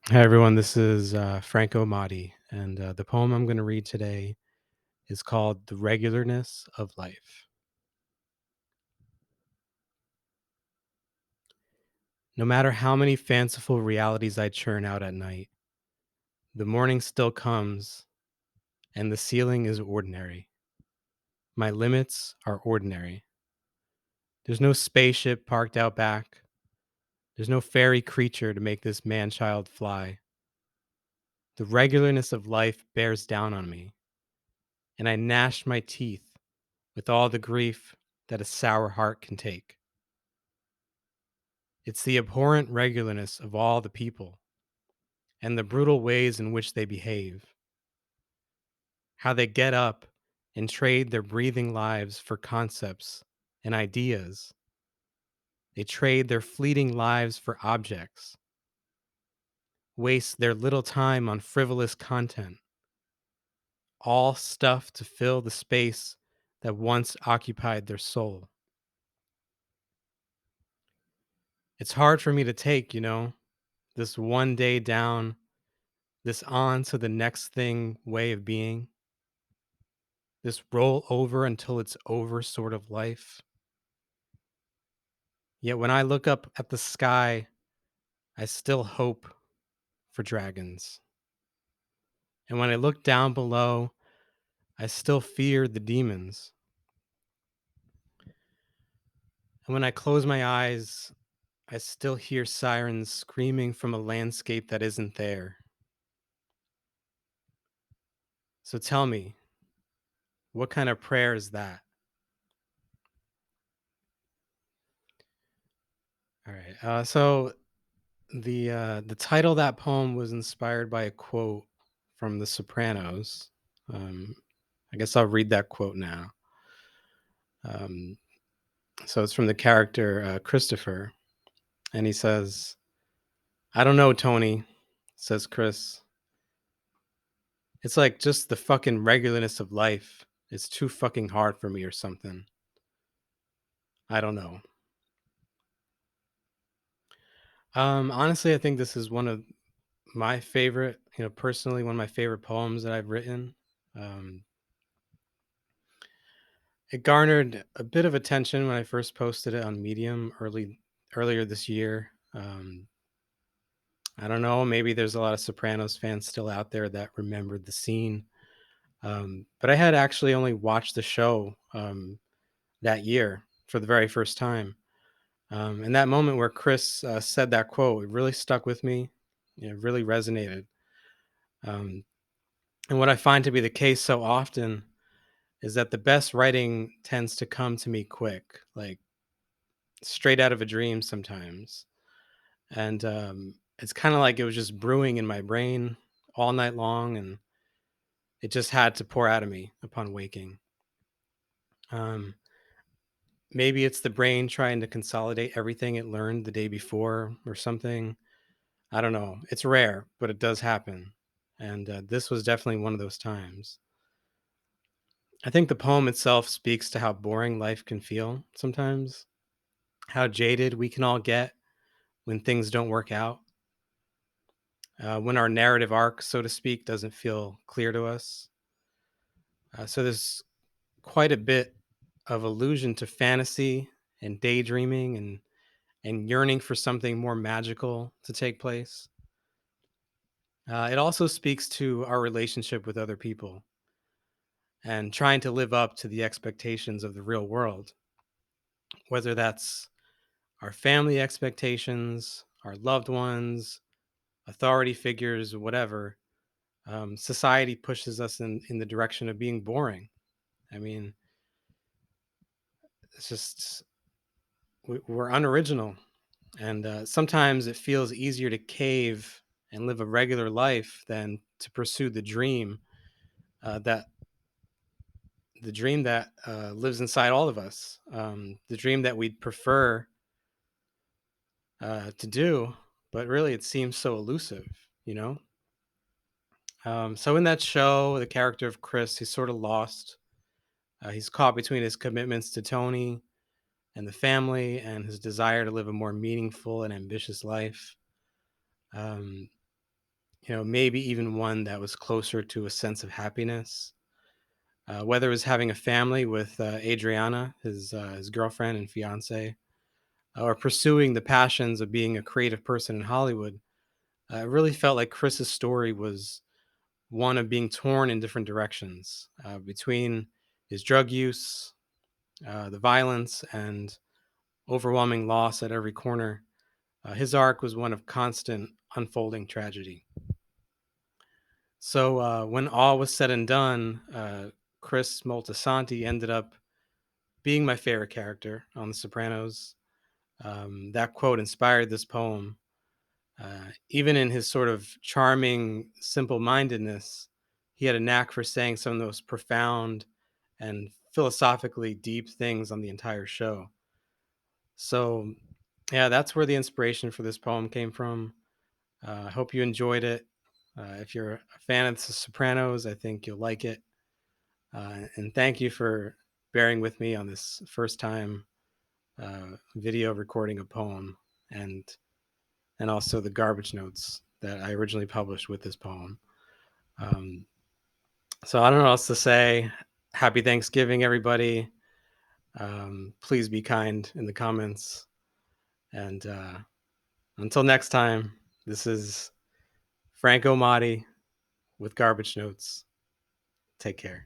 Hi, everyone. This is Franco Amati, and the poem I'm going to read today is called The Regularness of Life. No matter how many fanciful realities I churn out at night, the morning still comes, and the ceiling is ordinary. My limits are ordinary. There's no spaceship parked out back. There's no fairy creature to make this man child fly. The regularness of life bears down on me, and I gnash my teeth with all the grief that a sour heart can take. It's the abhorrent regularness of all the people and the brutal ways in which they behave, how they get up and trade their breathing lives for concepts and ideas. They trade their fleeting lives for objects, waste their little time on frivolous content, all stuff to fill the space that once occupied their soul. It's hard for me to take, this one day down, this on to the next thing way of being, this roll over until it's over sort of life. Yet when I look up at the sky, I still hope for dragons. And when I look down below, I still fear the demons. And when I close my eyes, I still hear sirens screaming from a landscape that isn't there. So tell me, what kind of prayer is that? All right. So the title of that poem was inspired by a quote from the Sopranos. Um, I guess I'll read that quote now. Um, so it's from the character Christopher, and he says, "I don't know, Tony," says Chris. "It's like just the fucking regularness of life. It's too fucking hard for me or something. I don't know." Honestly, I think this is one of my favorite, personally, one of my favorite poems that I've written. Um, it garnered a bit of attention when I first posted it on Medium earlier this year. I don't know, maybe there's a lot of Sopranos fans still out there that remembered the scene. But I had actually only watched the show that year for the very first time. And that moment where Chris said that quote, it really stuck with me. It really resonated. Um, and what I find to be the case so often is that the best writing tends to come to me quick, like straight out of a dream sometimes. And it's kind of like it was just brewing in my brain all night long, and it just had to pour out of me upon waking. Um, Maybe it's the brain trying to consolidate everything it learned the day before or something. I don't know. It's rare, but it does happen. And this was definitely one of those times. I think the poem itself speaks to how boring life can feel sometimes, how jaded we can all get when things don't work out, when our narrative arc, so to speak, doesn't feel clear to us. So there's quite a bit of allusion to fantasy and daydreaming and yearning for something more magical to take place. It also speaks to our relationship with other people and trying to live up to the expectations of the real world, whether that's our family expectations, our loved ones, authority figures, whatever. Society pushes us in the direction of being boring. I mean, it's just, we're unoriginal. And sometimes it feels easier to cave and live a regular life than to pursue that the dream that lives inside all of us, the dream that we'd prefer to do, but really it seems so elusive, you know? So in that show, the character of Chris, he's sort of lost. He's caught between his commitments to Tony and the family and his desire to live a more meaningful and ambitious life. Um, maybe even one that was closer to a sense of happiness. Whether it was having a family with Adriana, his girlfriend and fiance, or pursuing the passions of being a creative person in Hollywood, it really felt like Chris's story was one of being torn in different directions between his drug use, the violence, and overwhelming loss at every corner. His arc was one of constant unfolding tragedy. So when all was said and done, Chris Moltisanti ended up being my favorite character on The Sopranos. That quote inspired this poem. Even in his sort of charming simple mindedness, he had a knack for saying some of the most profound and philosophically deep things on the entire show. So, yeah, that's where the inspiration for this poem came from. I hope you enjoyed it. If you're a fan of The Sopranos, I think you'll like it. And thank you for bearing with me on this first time video recording a poem, and also the garbage notes that I originally published with this poem. So I don't know what else to say. Happy Thanksgiving, everybody. Please be kind in the comments. And until next time, this is Franco Amati with Garbage Notes. Take care.